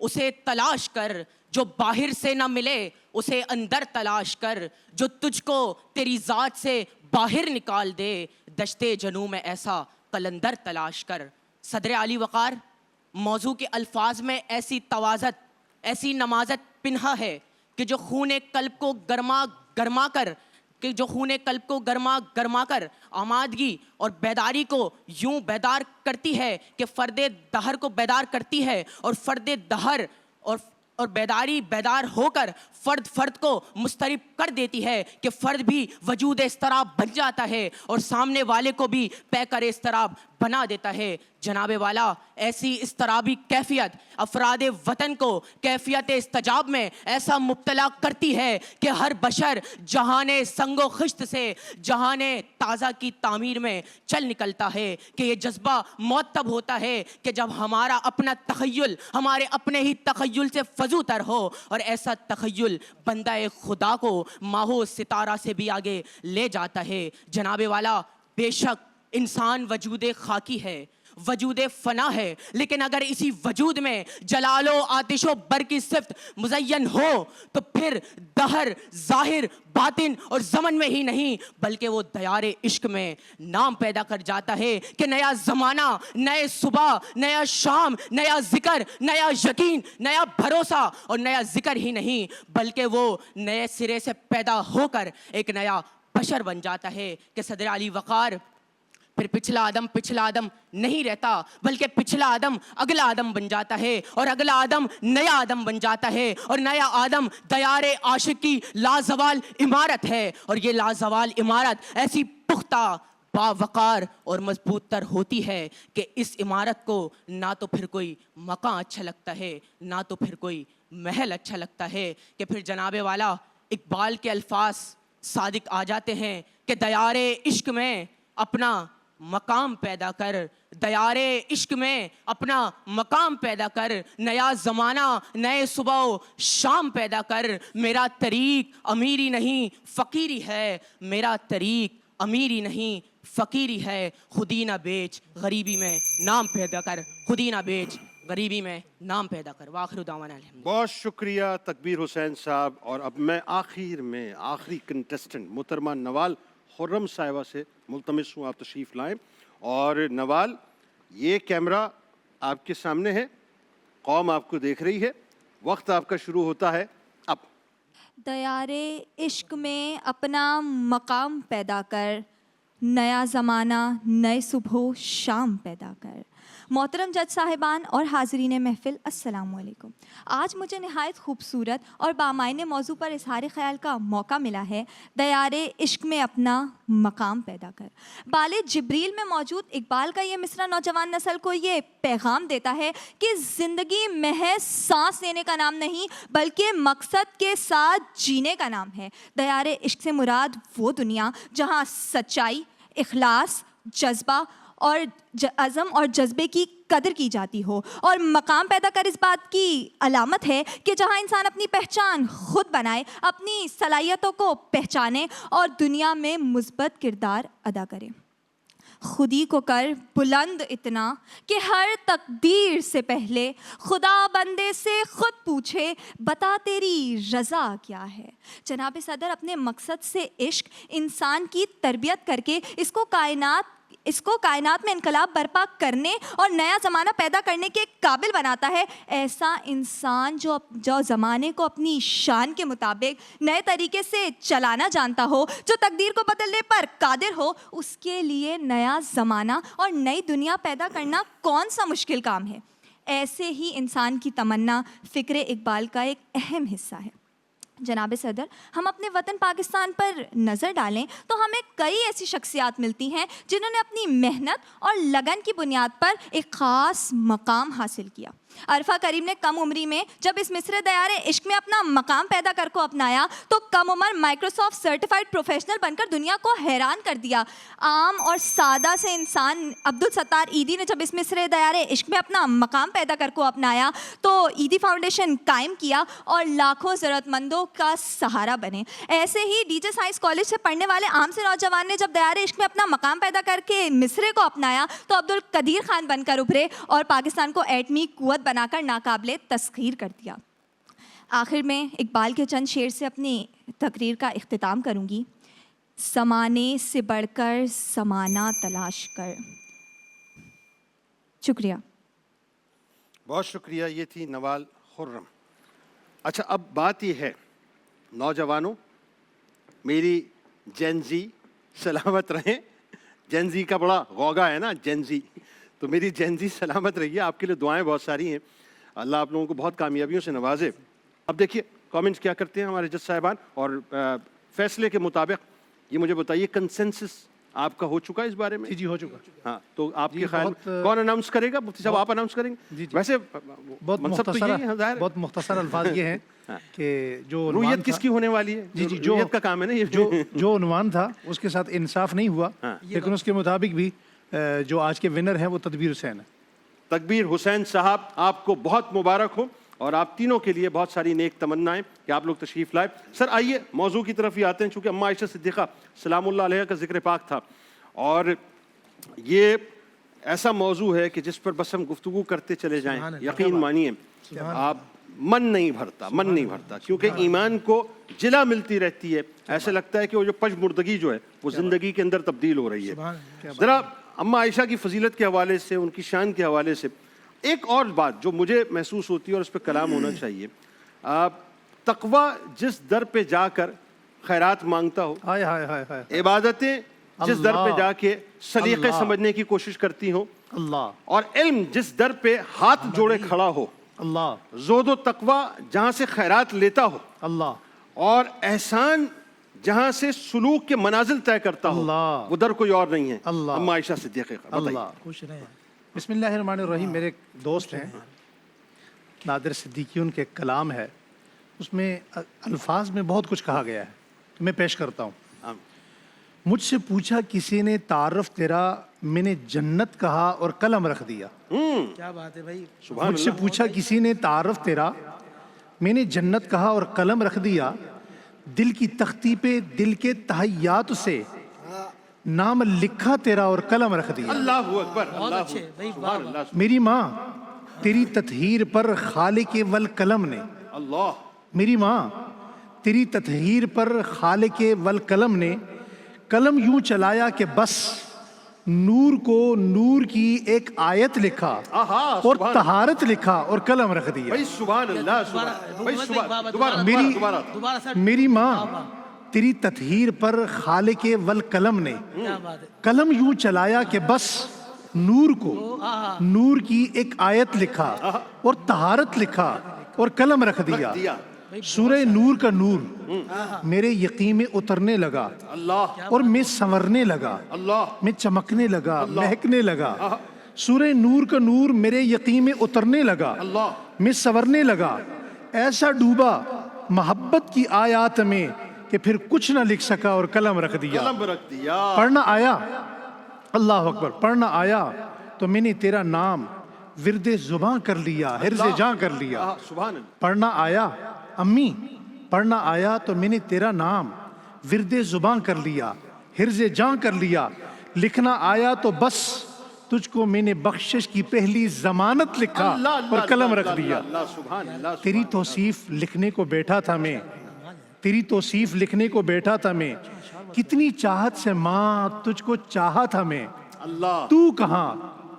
اسے تلاش کر، جو باہر سے نہ ملے اسے اندر تلاش کر، جو تجھ کو تیری ذات سے باہر نکال دے، دشتے جنوں میں ایسا قلندر تلاش کر۔ صدر علی وقار، موضوع کے الفاظ میں ایسی توازت، ایسی نمازت پنہا ہے کہ جو خون قلب کو گرما گرما کر آمادگی اور بیداری کو یوں بیدار کرتی ہے کہ فرد دہر کو بیدار کرتی ہے، اور فرد دہر اور بیداری بیدار ہو کر فرد کو مضطرب کر دیتی ہے کہ فرد بھی وجود اضطراب بن جاتا ہے اور سامنے والے کو بھی پیکر اضطراب بنا دیتا ہے۔ جناب والا، ایسی اضطرابی کیفیت افراد وطن کو کیفیت استجاب میں ایسا مبتلا کرتی ہے کہ ہر بشر جہان سنگ و خشت سے جہان تازہ کی تعمیر میں چل نکلتا ہے، کہ یہ جذبہ موت تب ہوتا ہے کہ جب ہمارا اپنا تخیل ہمارے اپنے ہی تخیل سے فزو تر ہو، اور ایسا تخیل بندہ خدا کو ماہ و ستارہ سے بھی آگے لے جاتا ہے۔ جناب والا، بے شک انسان وجود خاکی ہے، وجود فنا ہے، لیکن اگر اسی وجود میں جلال و آتش و بر کی صفت مزین ہو تو پھر دہر ظاہر باطن اور زمن میں ہی نہیں بلکہ وہ دیار عشق میں نام پیدا کر جاتا ہے کہ نیا زمانہ، نئے صبح، نیا شام، نیا ذکر، نیا یقین، نیا بھروسہ، اور نیا ذکر ہی نہیں بلکہ وہ نئے سرے سے پیدا ہو کر ایک نیا بشر بن جاتا ہے۔ کہ صدر علی وقار، پھر پچھلا آدم نہیں رہتا بلکہ پچھلا آدم اگلا آدم بن جاتا ہے، اور اگلا آدم نیا آدم بن جاتا ہے، اور نیا آدم دیار عاشق کی لازوال عمارت ہے، اور یہ لازوال عمارت ایسی پختہ، باوقار اور مضبوط تر ہوتی ہے کہ اس عمارت کو نہ تو پھر کوئی مکان اچھا لگتا ہے، نہ تو پھر کوئی محل اچھا لگتا ہے۔ کہ پھر جناب والا، اقبال کے الفاظ صادق آ جاتے ہیں کہ دیار عشق میں اپنا مقام پیدا کر، دیار عشق میں اپنا مقام پیدا کر، نیا زمانہ، نئے صبح و شام پیدا کر، میرا طریق امیری نہیں فقیری ہے، میرا طریق امیری نہیں فقیری ہے، خودی نہ بیچ غریبی میں نام پیدا کر، خودی نہ بیچ غریبی میں نام پیدا کر۔ وآخر دعوانا الحمد۔ بہت شکریہ تکبیر حسین صاحب۔ اور اب میں آخری کنٹسٹنٹ محترمہ نوال خرم صاحبہ سے ملتمس ہوں آپ تشریف لائیں۔ اور نوال، یہ کیمرہ آپ کے سامنے ہے، قوم آپ کو دیکھ رہی ہے، وقت آپ کا شروع ہوتا ہے اب۔ دیار عشق میں اپنا مقام پیدا کر، نیا زمانہ، نئے صبح و شام پیدا کر۔ محترم جج صاحبان اور حاضرین محفل، السلام علیکم۔ آج مجھے نہایت خوبصورت اور بامعنی موضوع پر اظہار خیال کا موقع ملا ہے، دیار عشق میں اپنا مقام پیدا کر۔ بال جبریل میں موجود اقبال کا یہ مصرع نوجوان نسل کو یہ پیغام دیتا ہے کہ زندگی محض سانس لینے کا نام نہیں بلکہ مقصد کے ساتھ جینے کا نام ہے۔ دیار عشق سے مراد وہ دنیا جہاں سچائی، اخلاص، جذبہ اور عزم اور جذبے کی قدر کی جاتی ہو، اور مقام پیدا کر اس بات کی علامت ہے کہ جہاں انسان اپنی پہچان خود بنائے، اپنی صلاحیتوں کو پہچانے اور دنیا میں مثبت کردار ادا کرے۔ خودی کو کر بلند اتنا کہ ہر تقدیر سے پہلے خدا بندے سے خود پوچھے بتا تیری رضا کیا ہے۔ جناب صدر اپنے مقصد سے عشق انسان کی تربیت کر کے اس کو کائنات میں انقلاب برپا کرنے اور نیا زمانہ پیدا کرنے کے قابل بناتا ہے۔ ایسا انسان جو زمانے کو اپنی شان کے مطابق نئے طریقے سے چلانا جانتا ہو، جو تقدیر کو بدلنے پر قادر ہو، اس کے لیے نیا زمانہ اور نئی دنیا پیدا کرنا کون سا مشکل کام ہے۔ ایسے ہی انسان کی تمنا فکر اقبال کا ایک اہم حصہ ہے۔ جناب صدر، ہم اپنے وطن پاکستان پر نظر ڈالیں تو ہمیں کئی ایسی شخصیات ملتی ہیں جنہوں نے اپنی محنت اور لگن کی بنیاد پر ایک خاص مقام حاصل کیا۔ عرفہ کریم نے کم عمری میں جب اس مصرع دیار عشق میں اپنا مقام پیدا کر کو اپنایا تو کم عمر مائکروسافٹ سرٹیفائڈ پروفیشنل بن کر دنیا کو حیران کر دیا۔ عام اور سادہ سے انسان عبدالستار ایدی نے جب اس مصرع دیار عشق میں اپنا مقام پیدا کر کو اپنایا تو ایدی فاؤنڈیشن قائم کیا اور لاکھوں ضرورت مندوں کا سہارا بنے۔ ایسے ہی ڈی جے سائنس کالج سے پڑھنے والے عام سے نوجوان نے جب دیار عشق میں اپنا مقام پیدا کر کے مصرع کو اپنایا تو عبدالقدیر خان بن کر ابھرے اور پاکستان کو ایٹمی قوت بنا کر ناقابل تسخیر کر دیا۔ آخر میں اقبال کے چند شعر سے اپنی تقریر کا اختتام کروں گی۔ زمانے سے بڑھ کر زمانہ تلاش کر۔ شکریہ۔ بہت شکریہ، یہ تھی نوال خرم۔ اچھا اب بات یہ ہے نوجوانوں، میری جینزی سلامت رہیں۔ جینزی کا بڑا غوغا ہے نا، جینزی، تو میری جینزی سلامت رہیے، آپ کے لیے دعائیں بہت ساری ہیں، اللہ آپ لوگوں کو بہت کامیابیوں سے نوازے۔ اب دیکھیے کامنٹس کیا کرتے ہیں ہمارے جج صاحبان، اور فیصلے کے مطابق یہ مجھے بتائیے کنسنسس آپ کا ہو چکا ہے اس بارے میں؟ جی ہو چکا۔ ہاں تو آپ کے خیال کون اناؤنس کرے گا؟ مفتی صاحب آپ اناؤنس کریں گے؟ ویسے منصب تو یہی ہے ظاہر، بہت مختصر الفاظ یہ ہیں کہ جو رویت کس کی ہونے والی ہے؟ جی رویت کا کام ہے نا یہ، جو عنوان تھا اس کے ساتھ انصاف نہیں ہوا، لیکن اس کے مطابق بھی جو آج کے ونر ہیں وہ تدبیر حسین ہے۔ تکبیر حسین صاحب آپ کو بہت مبارک ہو، اور آپ تینوں کے لیے بہت ساری نیک تمنائیں کہ آپ لوگ تشریف لائے۔ سر آئیے موضوع کی طرف ہی آتے ہیں، چونکہ اماں عائشہ صدیقہ سلام اللہ علیہ کا ذکر پاک تھا، اور یہ ایسا موضوع ہے کہ جس پر بس ہم گفتگو کرتے چلے جائیں، یقین مانیے آپ من نہیں بھرتا، کیونکہ ایمان کو جلا ملتی رہتی ہے، ایسے لگتا ہے کہ وہ جو پژمردگی جو ہے وہ زندگی کے اندر تبدیل ہو رہی ہے۔ ذرا اماں عائشہ کی فضیلت کے حوالے سے، ان کی شان کے حوالے سے ایک اور بات جو مجھے محسوس ہوتی ہے اور اس پہ کلام ہونا چاہیے، تقوی جس در پہ جا کر خیرات مانگتا ہو، عبادتیں جس در پہ جا کے سلیقے سمجھنے کی کوشش کرتی ہوں، اور علم جس در پہ ہاتھ جوڑے کھڑا ہو، زہد و تقوی جہاں سے خیرات لیتا ہو، اور احسان جہاں سے سلوک کے منازل طے کرتا ہو، وہ در کوئی اور نہیں ہے، اماں عائشہ صدیقہ۔ خوش رہیں۔ بسم اللہ الرحمن الرحیم۔ میرے ایک دوست ہیں نادر صدیقی، ان کے کلام ہے، اس میں الفاظ میں بہت کچھ کہا گیا ہے، میں پیش کرتا ہوں۔ مجھ سے پوچھا کسی نے تعارف تیرا، میں نے جنت کہا اور قلم رکھ دیا۔ کیا بات ہے بھائی، مجھ سے پوچھا کسی نے تعارف تیرا، میں نے جنت کہا اور قلم رکھ دیا، دل کی تختی پہ دل کے تحیات سے نام لکھا تیرا اور قلم رکھ دیا۔ اللہ اکبر، سبحان اللہ۔ میری ماں تیری تطہیر پر خالق والقلم نے، اللہ، میری ماں تیری تطہیر پر خالق والقلم نے قلم یوں چلایا کہ بس نور کو نور کی ایک آیت لکھا اور طہارت لکھا اور قلم رکھ دیا۔ بھائی سبحان اللہ، دوبارہ۔ میری ماں تیری تطہیر پر خالق والقلم نے قلم یوں چلایا کہ بس نور کو نور کی ایک آیت لکھا اور طہارت لکھا اور قلم رکھ دیا۔ سورہ نور کا نور میرے یقین میں اترنے لگا اور میں سنورنے لگا، میں چمکنے لگا، مہکنے لگا۔ سورہ نور کا نور میرے یقین میں اترنے لگا، میں سنورنے لگا، ایسا ڈوبا محبت کی آیات میں کہ پھر کچھ نہ لکھ سکا اور قلم رکھ دیا۔ پڑھنا آیا، اللہ اکبر، پڑھنا آیا تو میں نے تیرا نام ورد زباں کر لیا، حرز جاں کر لیا۔ پڑھنا آیا امی، پڑھنا آیا تو میں نے تیرا نام ورد زباں کر لیا، حرز جاں کر لیا۔ لکھنا آیا تو بس تجھ کو میں نے بخشش کی پہلی ضمانت لکھا اور قلم رکھ دیا۔ تیری توصیف لکھنے کو بیٹھا تھا میں، تیری توصیف لکھنے کو بیٹھا تھا میں، کتنی چاہت سے ماں تجھ کو چاہا تھا میں۔ تو کہاں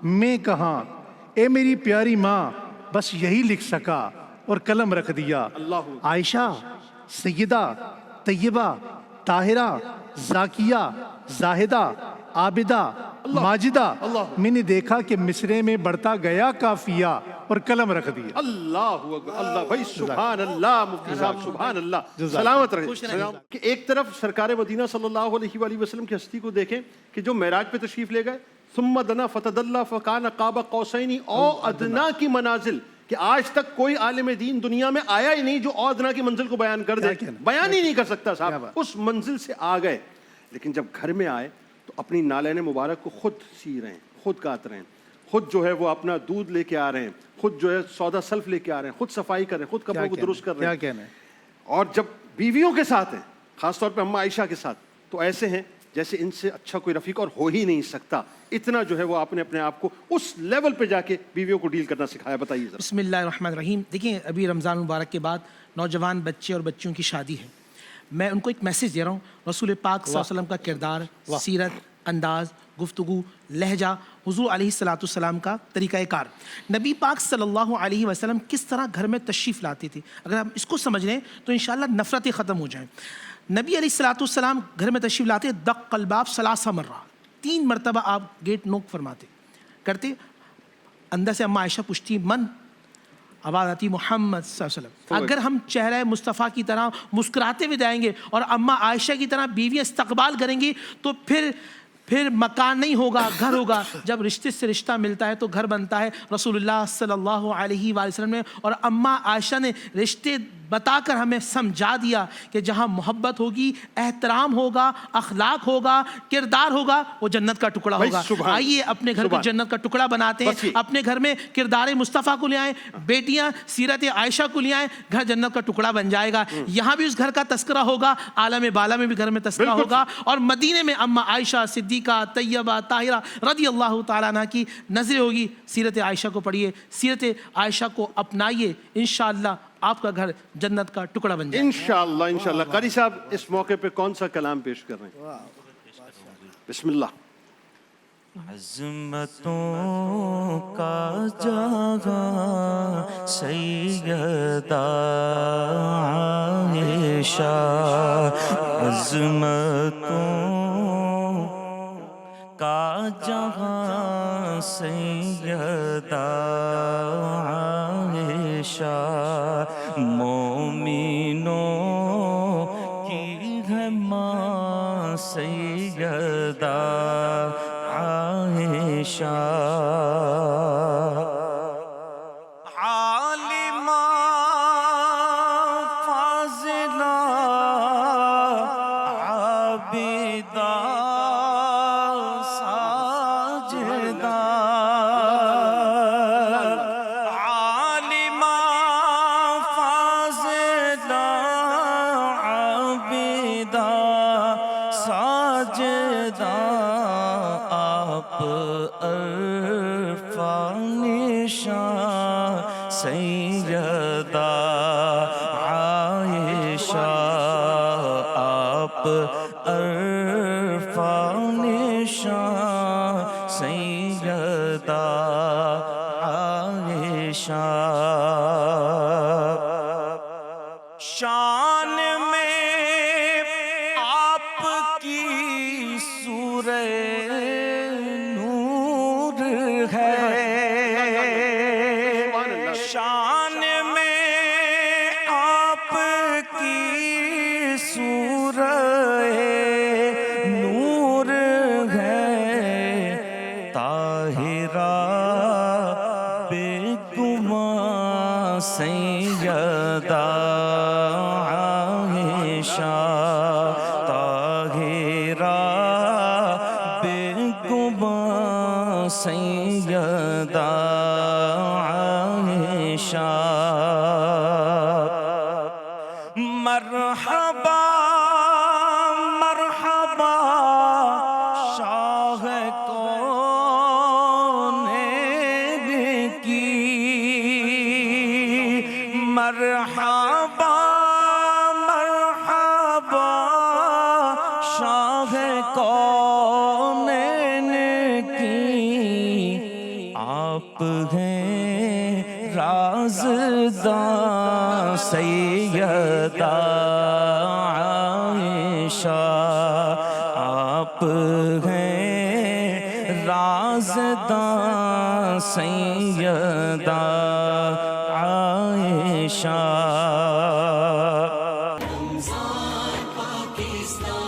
میں کہاں، اے میری پیاری ماں، بس یہی لکھ سکا اور قلم رکھ دیا۔ عائشہ، سیدہ، طیبہ، طاہرہ، زاکیہ، زاہدہ، عابدہ، ماجدہ، میں نے دیکھا کہ مصرے میں بڑھتا گیا قافیہ اور قلم رکھ دیا۔ اللہ اکبر، اللہ بھائی سبحان اللہ، مفتی صاحب سبحان اللہ، سلامت رہے۔ کہ ایک طرف سرکار مدینہ صلی اللہ علیہ وآلہ وسلم کی ہستی کو دیکھیں کہ جو معراج پہ تشریف لے گئے، ثم دنا فتدلی فکان قاب قوسین او ادنا کی منازل، کہ آج تک کوئی عالم دین دنیا میں آیا ہی نہیں جو او ادنا کی منزل کو بیان کر دے، بیان ہی نہیں کر سکتا صاحب، اس منزل سے آ گئے۔ لیکن جب گھر میں آئے تو اپنی نالین مبارک کو خود سی رہے ہیں، خود کاٹ رہے ہیں، خود جو ہے وہ اپنا دودھ لے کے آ رہے ہیں، خود جو ہے سودا سلف لے کے آ رہے ہیں، خود صفائی کر رہے ہیں، خود کپڑوں کو درست کر رہے ہیں۔ اور جب بیویوں کے ساتھ ہیں، خاص طور پہ اماں عائشہ کے ساتھ، تو ایسے ہیں جیسے ان سے اچھا کوئی رفیق اور ہو ہی نہیں سکتا. اتنا جو ہے وہ آپ نے اپنے آپ کو اس لیول پہ جا کے بیویوں کو ڈیل کرنا سکھایا. بتائیے ذرا. بسم اللہ الرحمن الرحیم. دیکھیں ابھی رمضان مبارک کے بعد نوجوان بچے اور بچیوں کی شادی ہے. میں ان کو ایک میسیج دے رہا ہوں. رسول پاک صلی اللہ علیہ وسلم کا کردار, سیرت, انداز, گفتگو, لہجہ, حضور علیہ الصلوۃ والسلام کا طریقہ کار. نبی پاک صلی اللہ علیہ وسلم کس طرح گھر میں تشریف لاتے تھے, اگر ہم اس کو سمجھ لیں تو انشاءاللہ نفرتیں ختم ہو جائیں. نبی علیہ الصلوۃ والسلام گھر میں تشریف لاتے, دق الباب 3 مرات, 3 مرتبہ آپ گیٹ نوک فرماتے کرتے. اندر سے اماں عائشہ پوچھتی من, آواز آتی محمد صلی اللہ علیہ وسلم. اگر ہم چہرہ مصطفیٰ کی طرح مسکراتے ہوئے جائیں گے اور اماں عائشہ کی طرح بیویاں استقبال کریں گی تو پھر مکان نہیں ہوگا, گھر ہوگا. جب رشتے سے رشتہ ملتا ہے تو گھر بنتا ہے. رسول اللہ صلی اللہ علیہ وآلہ وسلم نے اور اماں عائشہ نے رشتے بتا کر ہمیں سمجھا دیا کہ جہاں محبت ہوگی, احترام ہوگا, اخلاق ہوگا, کردار ہوگا, وہ جنت کا ٹکڑا ہوگا. آئیے اپنے گھر کو جنت کا ٹکڑا بناتے ہیں. اپنے گھر میں کردار مصطفیٰ کو لے آئیں, بیٹیاں سیرت عائشہ کو لے آئیں, گھر جنت کا ٹکڑا بن جائے گا. یہاں بھی اس گھر کا تذکرہ ہوگا, عالم بالا میں بھی گھر میں تذکرہ ہوگا, اور مدینے میں اماں عائشہ صدیقہ طیبہ طاہرہ رضی اللہ تعالیٰ عنہ کی نظر ہوگی. سیرت عائشہ کو پڑھیے, سیرت عائشہ کو اپنائیے, انشاءاللہ آپ کا گھر جنت کا ٹکڑا بن جائے. انشاءاللہ انشاءاللہ. قاری صاحب اس موقع پہ کون سا کلام پیش کر رہے ہیں؟ بسم اللہ. عظمتوں کا جہاں سیدہ عائشہ, عظمتوں کا جہاں سیدہ عائشہ, مومنوں کی ہے ماں سیدہ عائشہ. عالمہ فاضلہ عابدہ ساجدہ, عالمہ فاضلہ عابدہ ساجدہ, آپ عرفان شان سیدہ عائشہ, آپ عرفان شان سیدہ عائشہ. شان میں آپ کی سورہ نور ہے, شان میں آپ کی سورہ نور ہے, طاہرہ بیگماں سیدہ عائشہ, طاہرہ بیگماں سیدہ عائشہ. مرحبا مرحبا شاہ کونین کی, مرحبا مرحبا شاہ کونین کی, آپ ہیں رازداں سیدہ عائشہ, آپ ہیں رازداں سیدہ عائشہ. رمضان پاکستان